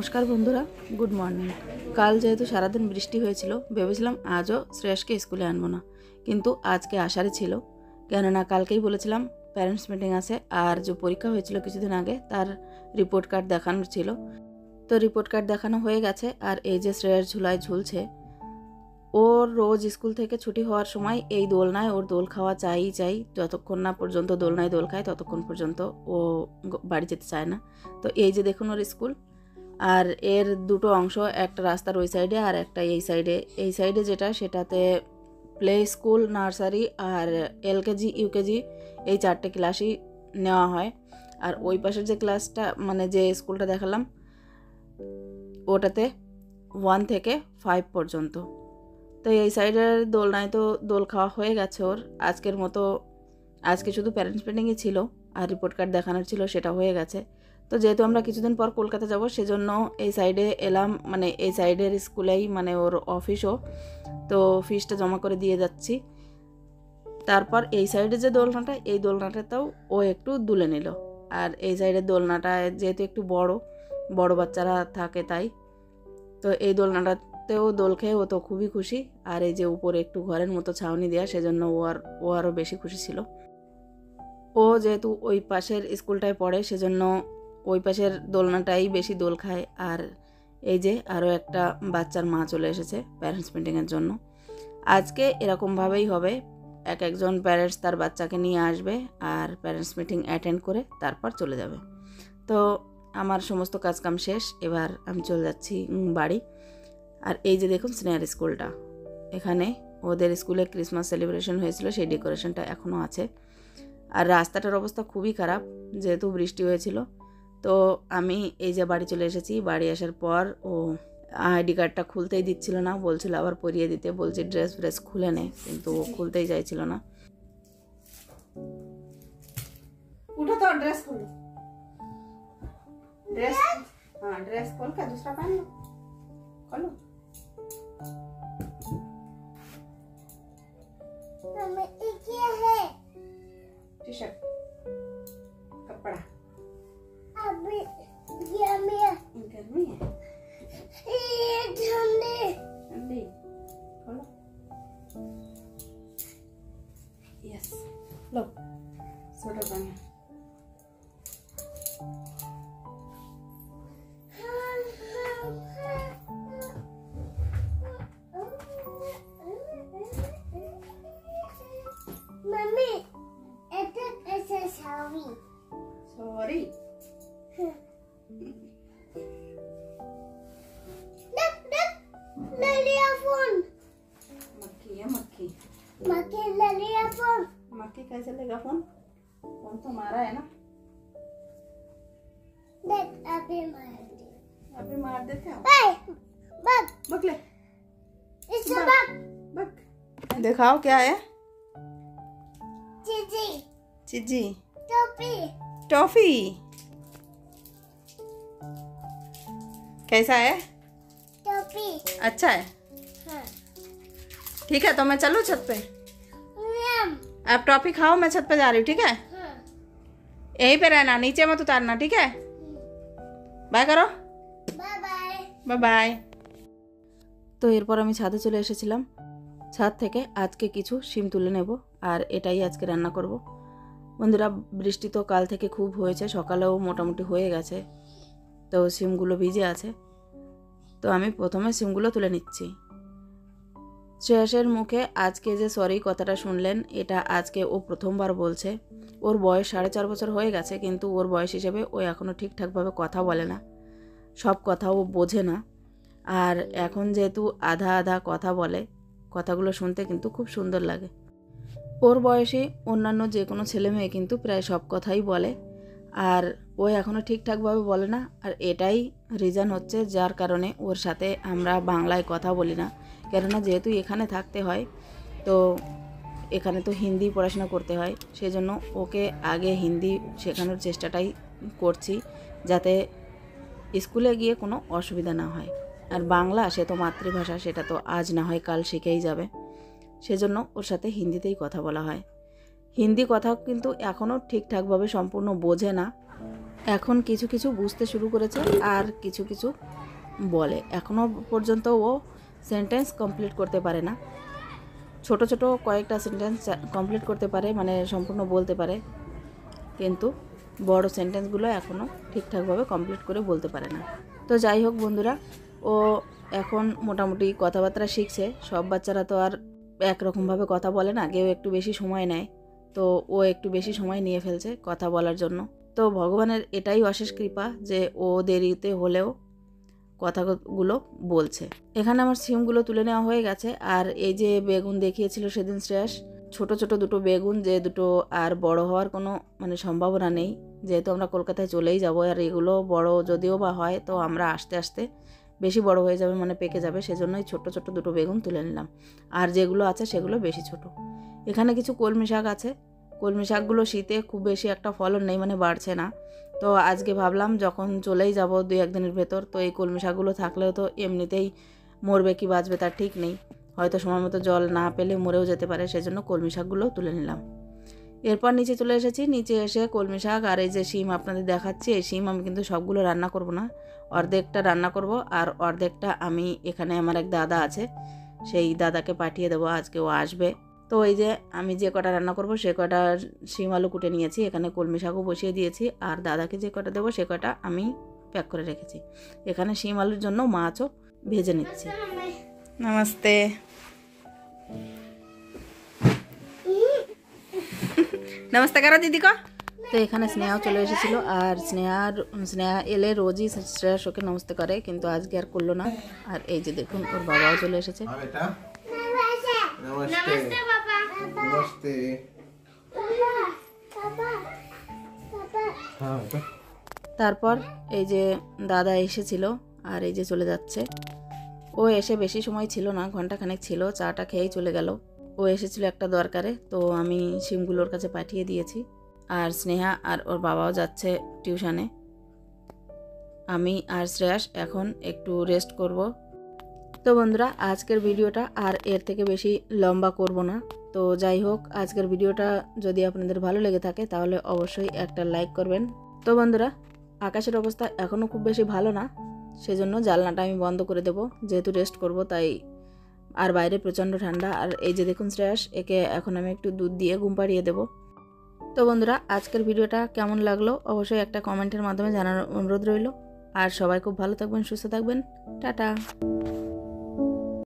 নমস্কার বন্ধুরা, good morning. কাল যেহেতু সারাদিন বৃষ্টি হয়েছিল, ভেবেছিলাম আজও শ্রেয়সকে স্কুলে আনবো না, কিন্তু আজকে আসারই ছিল। কেননা কালকেই বলেছিলাম প্যারেন্টস মিটিং আছে, আর যে পরীক্ষা হয়েছিল কিছুদিন আগে তার রিপোর্ট কার্ড দেখানোর ছিল। তো রিপোর্ট কার্ড দেখানো হয়ে গেছে। আর এই যে শ্রেয়স ঝুলায় ঝুলছে, ওর রোজ স্কুল থেকে ছুটি হওয়ার সময় এই দোলনায় ওর দোল খাওয়া চাই। যতক্ষণ না পর্যন্ত দোলনায় দোল খায় ততক্ষণ পর্যন্ত ও বাড়ি যেতে চায় না। তো এই যে দেখুন ওর স্কুল, আর এর দুটো অংশ, একটা রাস্তার ওই সাইডে আর একটা এই সাইডে। এই সাইডে যেটা, সেটাতে প্লে স্কুল, নার্সারি আর এলকেজি ইউকেজি এই 4টে ক্লাসই নেওয়া হয়। আর ওই পাশের যে ক্লাসটা, মানে যে স্কুলটা দেখালাম, ওটাতে 1 থেকে 5 পর্যন্ত। তো এই সাইডের দোলনায় তো দোল খাওয়া হয়ে গেছে ওর আজকের মতো। আজকে শুধু প্যারেন্টস মিটিংই ছিল আর রিপোর্ট কার্ড দেখানোর ছিল, সেটা হয়ে গেছে। তো যেহেতু আমরা কিছুদিন পর কলকাতা যাব, সেজন্য এই সাইডে এলাম, মানে এই সাইডের স্কুলেই, মানে ওর অফিসও। তো ফিসটা জমা করে দিয়ে যাচ্ছি। তারপর এই সাইডে যে দোলনাটা, এই দোলনাটাতেও ও একটু দুলে নিল। আর এই সাইডের দোলনাটা যেহেতু একটু বড় বাচ্চারা থাকে, তাই তো এই দোলনাটাতেও দোল খেয়ে ও তো খুবই খুশি। আর এই যে উপরে একটু ঘরের মতো ছাউনি দেওয়া, সেজন্য ও আরও বেশি খুশি ছিল। ও যেহেতু ওই পাশের স্কুলটায় পড়ে, সেজন্য ওই পাশের দোলনাটাই বেশি দোল খায়। আর এই যে আরও একটা বাচ্চার মা চলে এসেছে প্যারেন্টস মিটিংয়ের জন্য। আজকে এরকমভাবেই হবে, একজন প্যারেন্টস তার বাচ্চাকে নিয়ে আসবে আর প্যারেন্টস মিটিং অ্যাটেন্ড করে তারপর চলে যাবে। তো আমার সমস্ত কাজকাম শেষ, এবার আমি চলে যাচ্ছি বাড়ি। আর এই যে দেখুন স্নেহার স্কুলটা, এখানে ওদের স্কুলে ক্রিসমাস সেলিব্রেশন হয়েছিল, সেই ডেকোরেশনটা এখনও আছে। আর রাস্তাটার অবস্থা খুবই খারাপ, যেহেতু বৃষ্টি হয়েছিল। তো আমি এই যে বাড়ি চলে এসেছি। বাড়ি আসার পর ও আইডি কার্ডটা খুলতেই দিচ্ছিল না, বলছিল আবার পরিয়ে দিতে, বলছি ড্রেস খুলে নে, কিন্তু ও খুলতেই চাইছিল না। उठो तो ड्रेस खोलो, ड्रेस, हाँ ड्रेस खोल के दूसरा पहन लो, खोलो। मम्मी ये क्या है? टी शर्ट, कपड़ा। अभी गर्मी है, गर्मी है, ये ठंडी ठंडी, खोलो। यस, लो स्वेटर पहनो। मम्मी ऐसे सॉरी ले लिया फोन। मक्खी है, मक्खी ले लिया फोन। मक्खी कैसे लेगा फोन? फोन तो हमारा है ना। देख अभी मार देते हैं। बक ले इससे बक। दिखाओ क्या है। चीजी टॉफी कैसा है? टॉफी अच्छा है। हाँ। ठीक है, तो मैं चलूँ छत पे? आप टॉफी खाओ, मैं छत पे जा रही हूँ, ठीक है? हाँ। यहीं पे रहना, नीचे मत उतारना, ठीक है? बाय करो, बाय बाय বাই বাই। তো এরপর আমি ছাদে চলে এসেছিলাম। ছাদ থেকে আজকে কিছু শিম তুলে নেব, আর এটাই আজকে রান্না করব। বন্ধুরা, বৃষ্টি তো কাল থেকে খুব হয়েছে, সকালেও মোটামুটি হয়ে গেছে। তো শিমগুলো ভিজে আছে। তো আমি প্রথমে শিমগুলো তুলে নিচ্ছি। শ্রেয়সের মুখে আজকে যে সরি কথাটা শুনলেন, এটা আজকে ও প্রথমবার বলছে। ওর বয়স 4.5 বছর হয়ে গেছে, কিন্তু ওর বয়স হিসেবে ও এখনও ঠিকঠাকভাবে কথা বলে না, সব কথা ও বোঝে না। আর এখন যেহেতু আধা আধা কথা বলে, কথাগুলো শুনতে কিন্তু খুব সুন্দর লাগে। ওর বয়সে অন্যান্য যে কোনো ছেলে মেয়ে কিন্তু প্রায় সব কথাই বলে, আর ও এখনও ঠিকঠাকভাবে বলে না। আর এটাই রিজন হচ্ছে যার কারণে ওর সাথে আমরা বাংলায় কথা বলি না। কেননা যেহেতু এখানে থাকতে হয়, তো এখানে তো হিন্দি পড়াশোনা করতে হয়, সেজন্য ওকে আগে হিন্দি শেখানোর চেষ্টাটাই করছি, যাতে স্কুলে গিয়ে কোনো অসুবিধা না হয়। আর বাংলা সে তো মাতৃভাষা, সেটা তো আজ না হয় কাল শিখেই যাবে। সেজন্য ওর সাথে হিন্দিতেই কথা বলা হয়। হিন্দি কথা কিন্তু এখনও ঠিকঠাকভাবে সম্পূর্ণ বোঝে না, এখন কিছু কিছু বুঝতে শুরু করেছে আর কিছু কিছু বলে। এখনও পর্যন্ত ও সেন্টেন্স কমপ্লিট করতে পারে না। ছোট ছোট কয়েকটা সেন্টেন্স কমপ্লিট করতে পারে, মানে সম্পূর্ণ বলতে পারে, কিন্তু বড় সেন্টেন্সগুলো এখনও ঠিকঠাকভাবে কমপ্লিট করে বলতে পারে না। তো যাই হোক বন্ধুরা, ও এখন মোটামুটি কথাবার্তা শিখছে। সব বাচ্চারা তো আর একরকমভাবে কথা বলে না, কেউ একটু বেশি সময় নেয়। তো ও একটু বেশি সময় নিয়ে ফেলছে কথা বলার জন্য। তো ভগবানের এটাই অশেষ কৃপা যে ও দেরিতে হলেও কথাগুলো বলছে। এখানে আমার সিমগুলো তুলে নেওয়া হয়ে গেছে। আর এই যে বেগুন দেখিয়েছিল সেদিন শ্রেয়াস, ছোট ছোট দুটো বেগুন, যে দুটো আর বড় হওয়ার কোনো মানে সম্ভাবনা নেই, যেহেতু আমরা কলকাতায় চলেই যাব। আর এগুলো বড় যদিও বা হয় তো আমরা আস্তে আস্তে বেশি বড় হয়ে যাবে, মানে পেকে যাবে, সেজন্যই ছোট ছোট দুটো বেগুন তুলে নিলাম। আর যেগুলো আছে সেগুলো বেশি ছোট। এখানে কিছু কলমি শাক আছে। কলমি শাকগুলো শীতে খুব বেশি একটা ফলন নেই, মানে বাড়ছে না। তো আজকে ভাবলাম যখন চলেই যাব 2-1 দিনের ভেতর, তো এই কলমি শাকগুলো থাকলেও তো এমনিতেই মরবে কি বাঁচবে তার ঠিক নেই, হয়তো সময় মতো জল না পেলে মরেও যেতে পারে, সেজন্য কলমি শাকগুলোও তুলে নিলাম। এরপর নিচে চলে এসেছি। নিচে এসে কলমি শাক আর এই যে শিম আপনাদের দেখাচ্ছি, এই শিম আমি কিন্তু সবগুলো রান্না করব না, অর্ধেকটা রান্না করব আর অর্ধেকটা আমি এখানে আমার এক দাদা আছে, সেই দাদাকে পাঠিয়ে দেবো, আজকে ও আসবে। তো এই যে আমি যে কটা রান্না করব সে কটা শিম আলু কুটে নিয়েছি, এখানে কলমি শাকও বসিয়ে দিয়েছি, আর দাদাকে যে কটা দেবো সে কটা আমি প্যাক করে রেখেছি। এখানে শিম আলুর জন্য মাছও ভেজে নিচ্ছি। নমস্তে। নমস্তে করো দিদি কো। তো এখানে স্নেহাও চলে এসেছিল, আর স্নেহা এলে রোজই শ্রেয়াস ওকে নমস্তে করে, কিন্তু আজকে আর করলো না। আর এই যে দেখুন ওর বাবাও চলে এসেছে। তারপর এই যে দাদা এসেছিল আর এই যে চলে যাচ্ছে। ও এসে বেশি সময় ছিল না, ঘন্টাখানেক ছিল, চাটা খেয়েই চলে গেল। ও এসেছিল একটা দরকারে, তো আমি শিমগুলোর কাছে পাঠিয়ে দিয়েছি। আর স্নেহা আর ওর বাবাও যাচ্ছে টিউশনে। আমি আর শ্রেয়াস এখন একটু রেস্ট করব। তো বন্ধুরা, আজকের ভিডিওটা আর এর থেকে বেশি লম্বা করব না। তো যাই হোক, আজকের ভিডিওটা যদি আপনাদের ভালো লেগে থাকে তাহলে অবশ্যই একটা লাইক করবেন। তো বন্ধুরা, আকাশের অবস্থা এখনও খুব বেশি ভালো না, সেজন্য জানলাটা আমি বন্ধ করে দেব, যেহেতু রেস্ট করব তাই। আর বাইরে প্রচণ্ড ঠান্ডা। আর এই যে দেখুন শ্রেয়াস, একে এখন আমি একটু দুধ দিয়ে ঘুম পাড়িয়ে দেবো। তো বন্ধুরা, আজকের ভিডিওটা কেমন লাগলো অবশ্যই একটা কমেন্টের মাধ্যমে জানানোর অনুরোধ রইল। আর সবাই খুব ভালো থাকবেন, সুস্থ থাকবেন। টাটা।